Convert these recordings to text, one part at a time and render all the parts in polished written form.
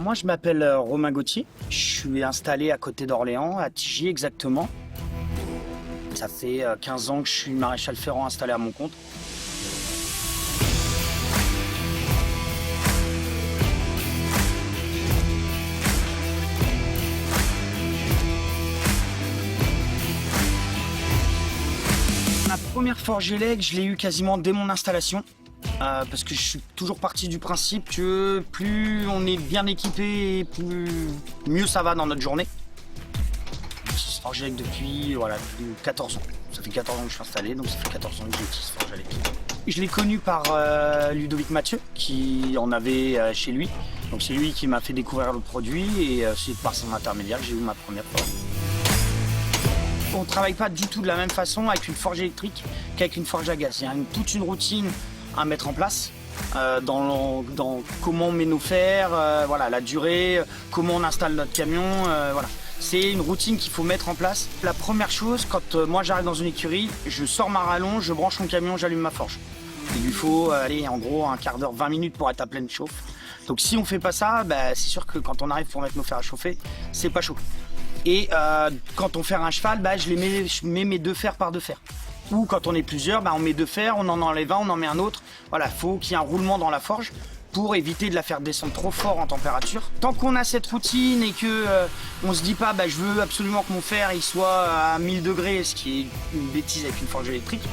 Moi, je m'appelle Romain Gauthier. Je suis installé à côté d'Orléans, à Tigy exactement. Ça fait 15 ans que je suis maréchal ferrant installé à mon compte. Ma première forge élect, je l'ai eu quasiment dès mon installation. Parce que je suis toujours parti du principe que plus on est bien équipé, mieux ça va dans notre journée. Je suis forge élect depuis 14 ans. Ça fait 14 ans que je suis installé, donc ça fait 14 ans que j'utilise forge élect. Je l'ai connu par Ludovic Mathieu, qui en avait chez lui. Donc c'est lui qui m'a fait découvrir le produit et c'est par son intermédiaire que j'ai eu ma première forge. On ne travaille pas du tout de la même façon avec une forge électrique qu'avec une forge à gaz. Il y a toute une routine à mettre en place dans comment on met nos fers, la durée, comment on installe notre camion. C'est une routine qu'il faut mettre en place. La première chose, quand moi j'arrive dans une écurie, je sors ma rallonge, je branche mon camion, j'allume ma forge. Il lui faut en gros un quart d'heure, 20 minutes pour être à pleine chauffe. Donc si on fait pas ça, c'est sûr que quand on arrive pour mettre nos fers à chauffer, c'est pas chaud. Et quand on fait un cheval, je mets mes deux fers par deux fers. Ou quand on est plusieurs, on met deux fers, on en enlève un, on en met un autre. Voilà, il faut qu'il y ait un roulement dans la forge pour éviter de la faire descendre trop fort en température. Tant qu'on a cette routine et que on se dit pas je veux absolument que mon fer il soit à 1000 degrés, ce qui est une bêtise avec une forge électrique,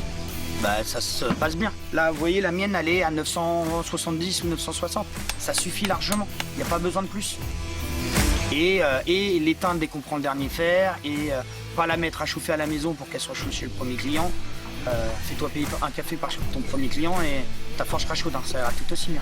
ça se passe bien. Là, vous voyez, la mienne elle est à 970 ou 960. Ça suffit largement, il n'y a pas besoin de plus. Et l'éteindre dès qu'on prend le dernier fer et pas la mettre à chauffer à la maison pour qu'elle soit chaude chez le premier client. Fais-toi payer un café par ton premier client et ta forge sera chaude, ça ira tout aussi bien.